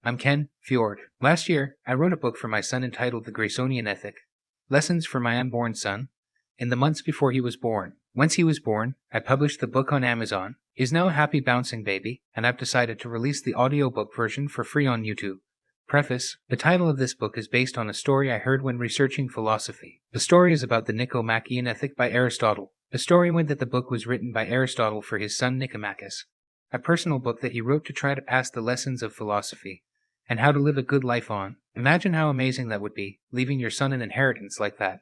I'm Ken Fjord. Last year, I wrote a book for my son entitled The Graysonian Ethic, Lessons for My Unborn Son, in the months before he was born. Once he was born, I published the book on Amazon. He's now a happy bouncing baby, and I've decided to release the audiobook version for free on YouTube. Preface. The title of this book is based on a story I heard when researching philosophy. The story is about the Nicomachean Ethic by Aristotle. The story went that the book was written by Aristotle for his son Nicomachus, a personal book that he wrote to try to pass the lessons of philosophy and how to live a good life on. Imagine how amazing that would be, leaving your son an inheritance like that.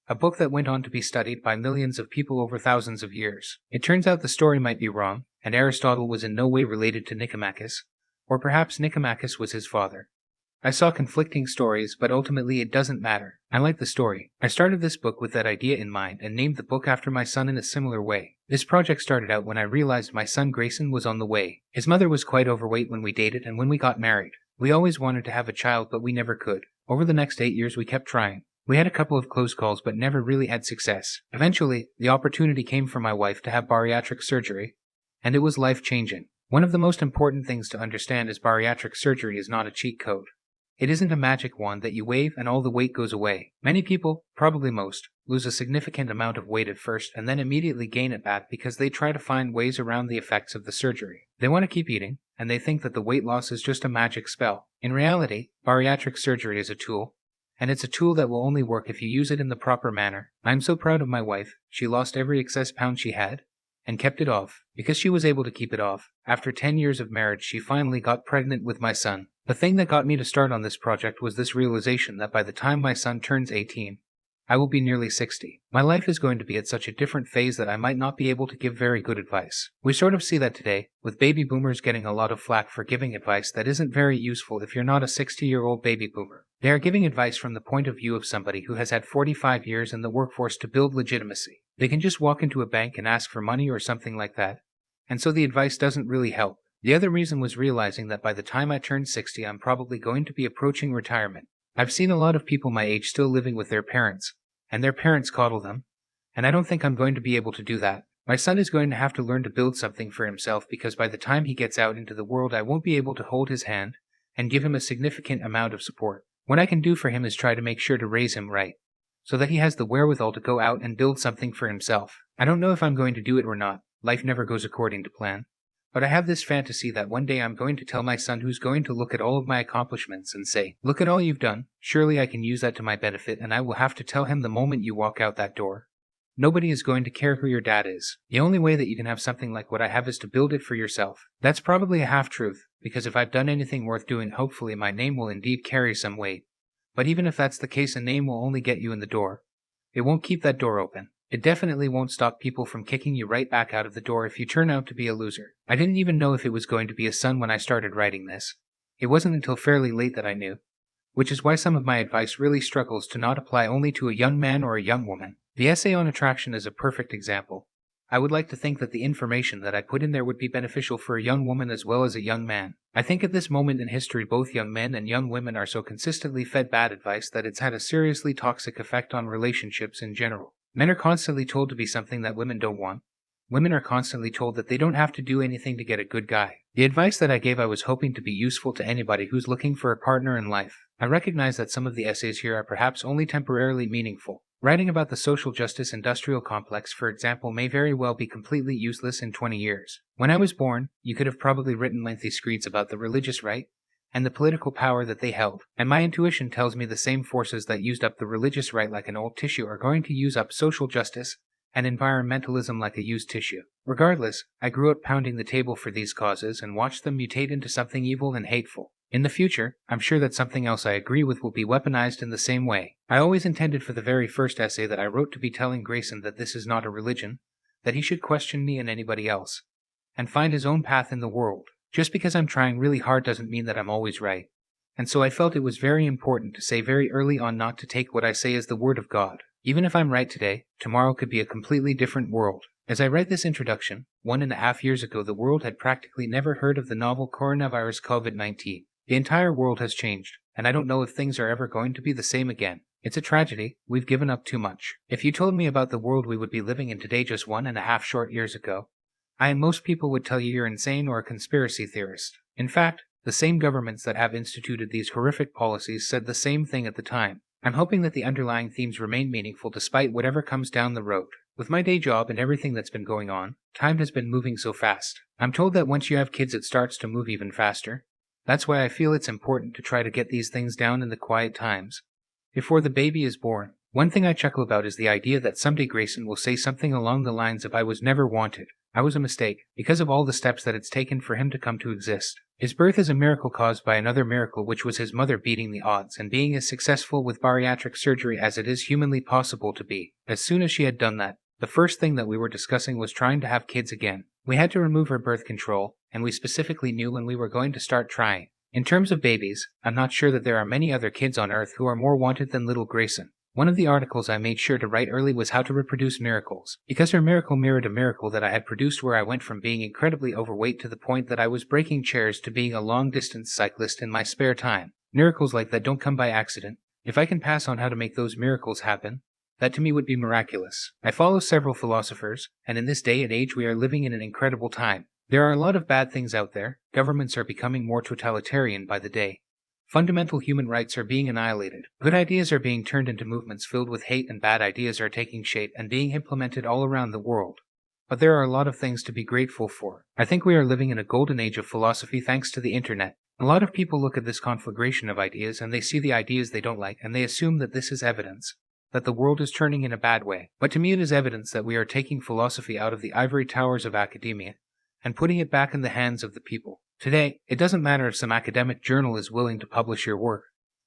A book that went on to be studied by millions of people over thousands of years. It turns out the story might be wrong, and Aristotle was in no way related to Nicomachus, or perhaps Nicomachus was his father. I saw conflicting stories, but ultimately it doesn't matter. I like the story. I started this book with that idea in mind and named the book after my son in a similar way. This project started out when I realized my son Grayson was on the way. His mother was quite overweight when we dated and when we got married. We always wanted to have a child, but we never could. Over the next 8 years we kept trying. We had a couple of close calls but never really had success. Eventually, the opportunity came for my wife to have bariatric surgery, and it was life-changing. One of the most important things to understand is bariatric surgery is not a cheat code. It isn't a magic wand that you wave and all the weight goes away. Many people, probably most, lose a significant amount of weight at first and then immediately gain it back because they try to find ways around the effects of the surgery. They want to keep eating, and they think that the weight loss is just a magic spell. In reality, bariatric surgery is a tool, and it's a tool that will only work if you use it in the proper manner. I'm so proud of my wife. She lost every excess pound she had and kept it off. Because she was able to keep it off, after 10 years of marriage she finally got pregnant with my son. The thing that got me to start on this project was this realization that by the time my son turns 18, I will be nearly 60. My life is going to be at such a different phase that I might not be able to give very good advice. We sort of see that today, with baby boomers getting a lot of flack for giving advice that isn't very useful if you're not a 60-year-old baby boomer. They are giving advice from the point of view of somebody who has had 45 years in the workforce to build legitimacy. They can just walk into a bank and ask for money or something like that, and so the advice doesn't really help. The other reason was realizing that by the time I turn 60, I'm probably going to be approaching retirement. I've seen a lot of people my age still living with their parents, and their parents coddle them, and I don't think I'm going to be able to do that. My son is going to have to learn to build something for himself because by the time he gets out into the world I won't be able to hold his hand and give him a significant amount of support. What I can do for him is try to make sure to raise him right, so that he has the wherewithal to go out and build something for himself. I don't know if I'm going to do it or not. Life never goes according to plan. But I have this fantasy that one day I'm going to tell my son who's going to look at all of my accomplishments and say, "Look at all you've done. Surely I can use that to my benefit," and I will have to tell him the moment you walk out that door. Nobody is going to care who your dad is. The only way that you can have something like what I have is to build it for yourself. That's probably a half-truth, because if I've done anything worth doing, hopefully my name will indeed carry some weight. But even if that's the case, a name will only get you in the door. It won't keep that door open. It definitely won't stop people from kicking you right back out of the door if you turn out to be a loser. I didn't even know if it was going to be a son when I started writing this. It wasn't until fairly late that I knew, which is why some of my advice really struggles to not apply only to a young man or a young woman. The essay on attraction is a perfect example. I would like to think that the information that I put in there would be beneficial for a young woman as well as a young man. I think at this moment in history both young men and young women are so consistently fed bad advice that it's had a seriously toxic effect on relationships in general. Men are constantly told to be something that women don't want. Women are constantly told that they don't have to do anything to get a good guy. The advice that I gave I was hoping to be useful to anybody who's looking for a partner in life. I recognize that some of the essays here are perhaps only temporarily meaningful. Writing about the social justice industrial complex, for example, may very well be completely useless in 20 years. When I was born, you could have probably written lengthy screeds about the religious right and the political power that they held, and my intuition tells me the same forces that used up the religious right like an old tissue are going to use up social justice and environmentalism like a used tissue. Regardless, I grew up pounding the table for these causes and watched them mutate into something evil and hateful. In the future, I'm sure that something else I agree with will be weaponized in the same way. I always intended for the very first essay that I wrote to be telling Grayson that this is not a religion, that he should question me and anybody else, and find his own path in the world. Just because I'm trying really hard doesn't mean that I'm always right. And so I felt it was very important to say very early on not to take what I say as the word of God. Even if I'm right today, tomorrow could be a completely different world. As I write this introduction, 1.5 years ago the world had practically never heard of the novel coronavirus COVID-19. The entire world has changed, and I don't know if things are ever going to be the same again. It's a tragedy. We've given up too much. If you told me about the world we would be living in today just 1.5 short years ago, most people would tell you you're insane or a conspiracy theorist. In fact, The same governments that have instituted these horrific policies said the same thing at the time. I'm hoping that the underlying themes remain meaningful despite whatever comes down the road. With my day job and everything that's been going on, time has been moving so fast. I'm told that once you have kids it starts to move even faster. That's why I feel it's important to try to get these things down in the quiet times, before the baby is born. One thing I chuckle about is the idea that someday Grayson will say something along the lines of "I was never wanted. I was a mistake," because of all the steps that it's taken for him to come to exist. His birth is a miracle caused by another miracle, which was his mother beating the odds and being as successful with bariatric surgery as it is humanly possible to be. As soon as she had done that, the first thing that we were discussing was trying to have kids again. We had to remove her birth control, and we specifically knew when we were going to start trying. In terms of babies, I'm not sure that there are many other kids on Earth who are more wanted than little Grayson. One of the articles I made sure to write early was how to reproduce miracles, because her miracle mirrored a miracle that I had produced, where I went from being incredibly overweight to the point that I was breaking chairs to being a long-distance cyclist in my spare time. Miracles like that don't come by accident. If I can pass on how to make those miracles happen, that to me would be miraculous. I follow several philosophers, and in this day and age we are living in an incredible time. There are a lot of bad things out there. Governments are becoming more totalitarian by the day. Fundamental human rights are being annihilated. Good ideas are being turned into movements filled with hate, and bad ideas are taking shape and being implemented all around the world. But there are a lot of things to be grateful for. I think we are living in a golden age of philosophy thanks to the internet. A lot of people look at this conflagration of ideas and they see the ideas they don't like and they assume that this is evidence that the world is turning in a bad way. But to me it is evidence that we are taking philosophy out of the ivory towers of academia and putting it back in the hands of the people. Today, it doesn't matter if some academic journal is willing to publish your work.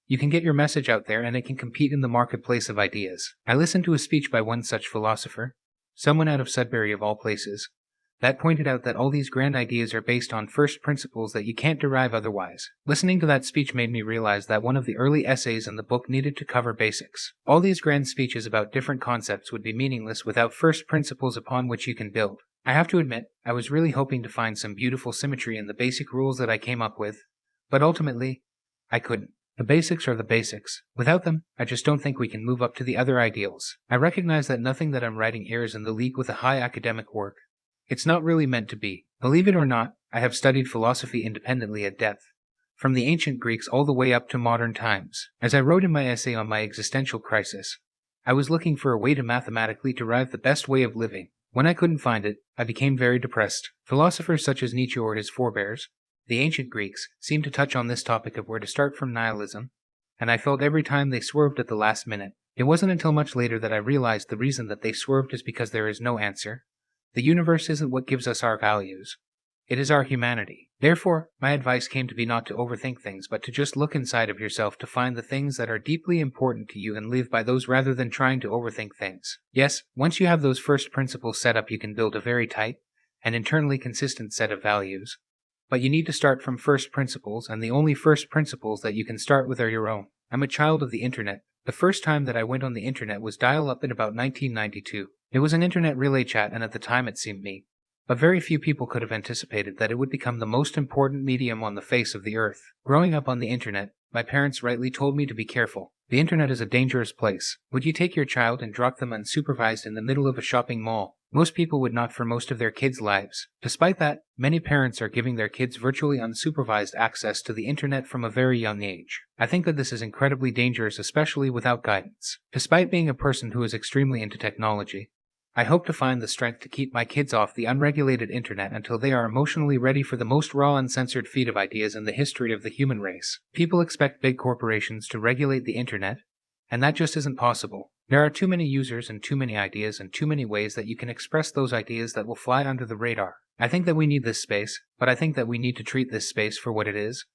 You can get your message out there and it can compete in the marketplace of ideas. I listened to a speech by one such philosopher, someone out of Sudbury of all places, that pointed out that all these grand ideas are based on first principles that you can't derive otherwise. Listening to that speech made me realize that one of the early essays in the book needed to cover basics. All these grand speeches about different concepts would be meaningless without first principles upon which you can build. I have to admit, I was really hoping to find some beautiful symmetry in the basic rules that I came up with, but ultimately, I couldn't. The basics are the basics. Without them, I just don't think we can move up to the other ideals. I recognize that nothing that I'm writing airs in the league with a high academic work. It's not really meant to be. Believe it or not, I have studied philosophy independently at depth, from the ancient Greeks all the way up to modern times. As I wrote in my essay on my existential crisis, I was looking for a way to mathematically derive the best way of living. When I couldn't find it, I became very depressed. Philosophers such as Nietzsche or his forebears, the ancient Greeks, seemed to touch on this topic of where to start from nihilism, and I felt every time they swerved at the last minute. It wasn't until much later that I realized the reason that they swerved is because there is no answer. The universe isn't what gives us our values. It is our humanity. Therefore, my advice came to be not to overthink things, but to just look inside of yourself to find the things that are deeply important to you and live by those rather than trying to overthink things. Yes, once you have those first principles set up, you can build a very tight and internally consistent set of values. But you need to start from first principles, and the only first principles that you can start with are your own. I'm a child of the internet. The first time that I went on the internet was dial-up in about 1992. It was an internet relay chat, and at the time it seemed me. But very few people could have anticipated that it would become the most important medium on the face of the earth. Growing up on the internet, my parents rightly told me to be careful. The internet is a dangerous place. Would you take your child and drop them unsupervised in the middle of a shopping mall? Most people would not for most of their kids' lives. Despite that, many parents are giving their kids virtually unsupervised access to the internet from a very young age. I think that this is incredibly dangerous, especially without guidance. Despite being a person who is extremely into technology, I hope to find the strength to keep my kids off the unregulated internet until they are emotionally ready for the most raw, uncensored feed of ideas in the history of the human race. People expect big corporations to regulate the internet, and that just isn't possible. There are too many users and too many ideas and too many ways that you can express those ideas that will fly under the radar. I think that we need this space, but I think that we need to treat this space for what it is.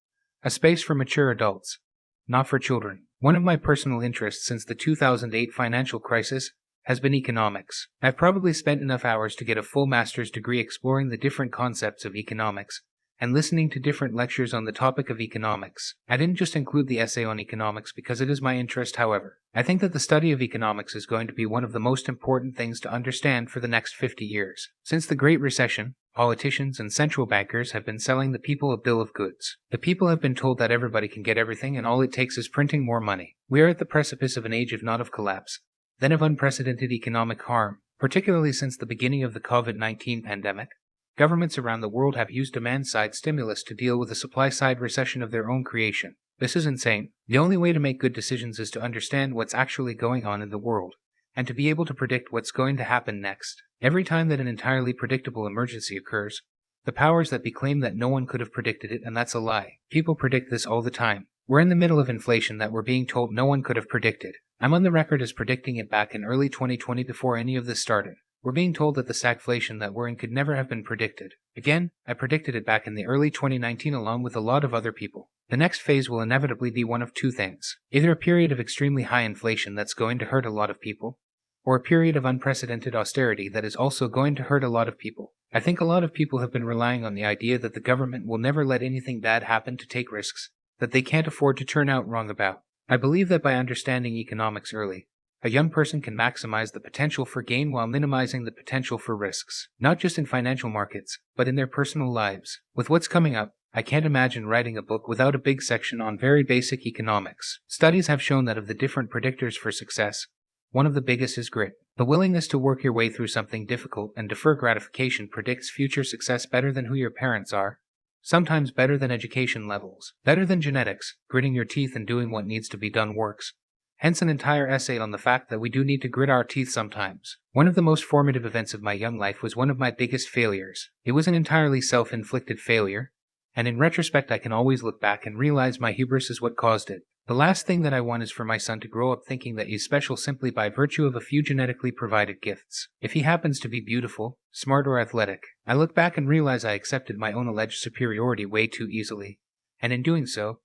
A space for mature adults, not for children. One of my personal interests since the 2008 financial crisis has been economics. I've probably spent enough hours to get a full master's degree exploring the different concepts of economics and listening to different lectures on the topic of economics. I didn't just include the essay on economics because it is my interest, however. I think that the study of economics is going to be one of the most important things to understand for the next 50 years. Since the Great Recession, politicians and central bankers have been selling the people a bill of goods. The people have been told that everybody can get everything and all it takes is printing more money. We are at the precipice of an age if not of collapse, then of unprecedented economic harm, particularly since the beginning of the COVID-19 pandemic. Governments around the world have used demand-side stimulus to deal with a supply-side recession of their own creation. This is insane. The only way to make good decisions is to understand what's actually going on in the world, and to be able to predict what's going to happen next. Every time that an entirely predictable emergency occurs, the powers that be claim that no one could have predicted it, and that's a lie. People predict this all the time. We're in the middle of inflation that we're being told no one could have predicted. I'm on the record as predicting it back in early 2020 before any of this started. We're being told that the stagflation that we're in could never have been predicted. Again, I predicted it back in the early 2019 along with a lot of other people. The next phase will inevitably be one of two things. Either a period of extremely high inflation that's going to hurt a lot of people, or a period of unprecedented austerity that is also going to hurt a lot of people. I think a lot of people have been relying on the idea that the government will never let anything bad happen to take risks that they can't afford to turn out wrong about. I believe that by understanding economics early, a young person can maximize the potential for gain while minimizing the potential for risks, not just in financial markets, but in their personal lives. With what's coming up, I can't imagine writing a book without a big section on very basic economics. Studies have shown that of the different predictors for success, one of the biggest is grit. The willingness to work your way through something difficult and defer gratification predicts future success better than who your parents are, sometimes better than education levels, better than genetics. Gritting your teeth and doing what needs to be done works. Hence an entire essay on the fact that we do need to grit our teeth sometimes. One of the most formative events of my young life was one of my biggest failures. It was an entirely self-inflicted failure, and in retrospect I can always look back and realize my hubris is what caused it. The last thing that I want is for my son to grow up thinking that he's special simply by virtue of a few genetically provided gifts. If he happens to be beautiful, smart, or athletic, I look back and realize I accepted my own alleged superiority way too easily. And in doing so,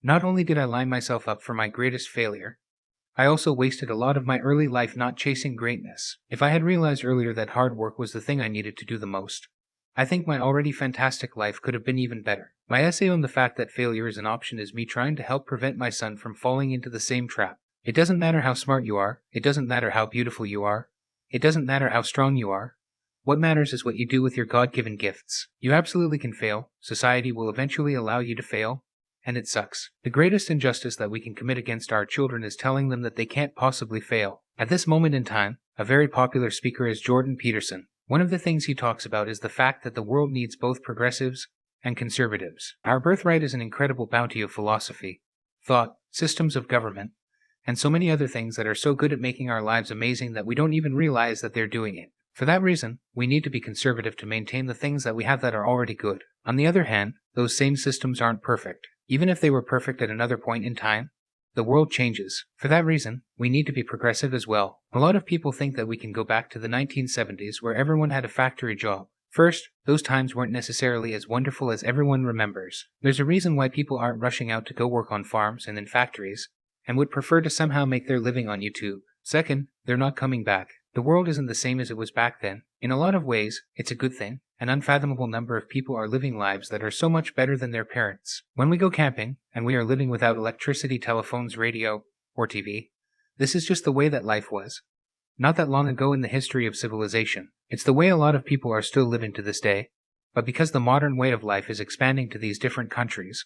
not only did I line myself up for my greatest failure, I also wasted a lot of my early life not chasing greatness. If I had realized earlier that hard work was the thing I needed to do the most, I think my already fantastic life could have been even better. My essay on the fact that failure is an option is me trying to help prevent my son from falling into the same trap. It doesn't matter how smart you are, it doesn't matter how beautiful you are, it doesn't matter how strong you are. What matters is what you do with your God-given gifts. You absolutely can fail, society will eventually allow you to fail, and it sucks. The greatest injustice that we can commit against our children is telling them that they can't possibly fail. At this moment in time, a very popular speaker is Jordan Peterson. One of the things he talks about is the fact that the world needs both progressives and conservatives. Our birthright is an incredible bounty of philosophy, thought, systems of government, and so many other things that are so good at making our lives amazing that we don't even realize that they're doing it. For that reason, we need to be conservative to maintain the things that we have that are already good. On the other hand, those same systems aren't perfect. Even if they were perfect at another point in time, the world changes. For that reason, we need to be progressive as well. A lot of people think that we can go back to the 1970s where everyone had a factory job. First, those times weren't necessarily as wonderful as everyone remembers. There's a reason why people aren't rushing out to go work on farms and in factories, and would prefer to somehow make their living on YouTube. Second, they're not coming back. The world isn't the same as it was back then. In a lot of ways, it's a good thing. An unfathomable number of people are living lives that are so much better than their parents. When we go camping, and we are living without electricity, telephones, radio, or TV, this is just the way that life was. Not that long ago in the history of civilization. It's the way a lot of people are still living to this day. But because the modern way of life is expanding to these different countries,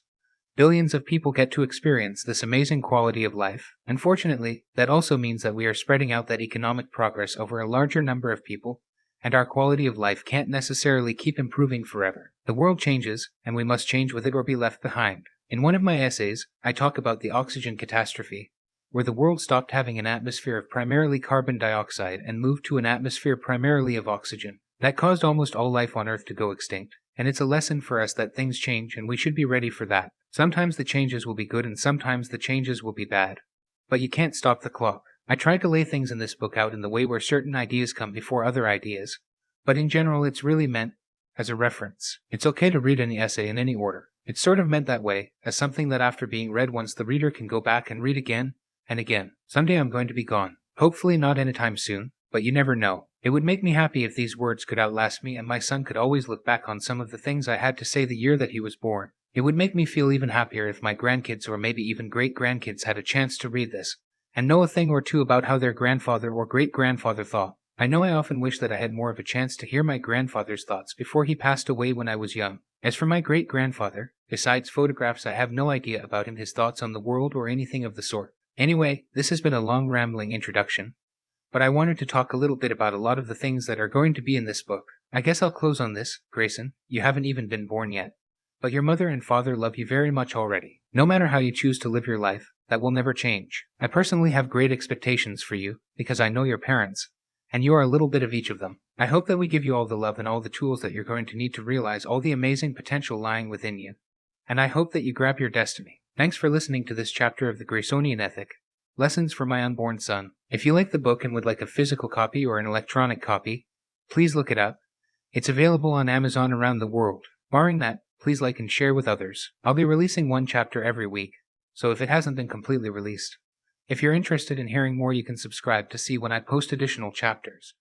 billions of people get to experience this amazing quality of life. Unfortunately, that also means that we are spreading out that economic progress over a larger number of people, and our quality of life can't necessarily keep improving forever. The world changes, and we must change with it or be left behind. In one of my essays, I talk about the oxygen catastrophe, where the world stopped having an atmosphere of primarily carbon dioxide and moved to an atmosphere primarily of oxygen. That caused almost all life on Earth to go extinct, and it's a lesson for us that things change and we should be ready for that. Sometimes the changes will be good and sometimes the changes will be bad. But you can't stop the clock. I tried to lay things in this book out in the way where certain ideas come before other ideas, but in general it's really meant as a reference. It's okay to read any essay in any order. It's sort of meant that way, as something that after being read once the reader can go back and read again and again. Someday I'm going to be gone. Hopefully not anytime soon, but you never know. It would make me happy if these words could outlast me and my son could always look back on some of the things I had to say the year that he was born. It would make me feel even happier if my grandkids or maybe even great-grandkids had a chance to read this and know a thing or two about how their grandfather or great-grandfather thought. I know I often wish that I had more of a chance to hear my grandfather's thoughts before he passed away when I was young. As for my great-grandfather, besides photographs, I have no idea about him, his thoughts on the world, or anything of the sort. Anyway, this has been a long rambling introduction, but I wanted to talk a little bit about a lot of the things that are going to be in this book. I guess I'll close on this, Grayson. You haven't even been born yet. But your mother and father love you very much already. No matter how you choose to live your life, that will never change. I personally have great expectations for you, because I know your parents, and you are a little bit of each of them. I hope that we give you all the love and all the tools that you're going to need to realize all the amazing potential lying within you. And I hope that you grab your destiny. Thanks for listening to this chapter of the Graysonian Ethic, Lessons for My Unborn Son. If you like the book and would like a physical copy or an electronic copy, please look it up. It's available on Amazon around the world. Barring that, please like and share with others. I'll be releasing one chapter every week, so if it hasn't been completely released. If you're interested in hearing more, you can subscribe to see when I post additional chapters.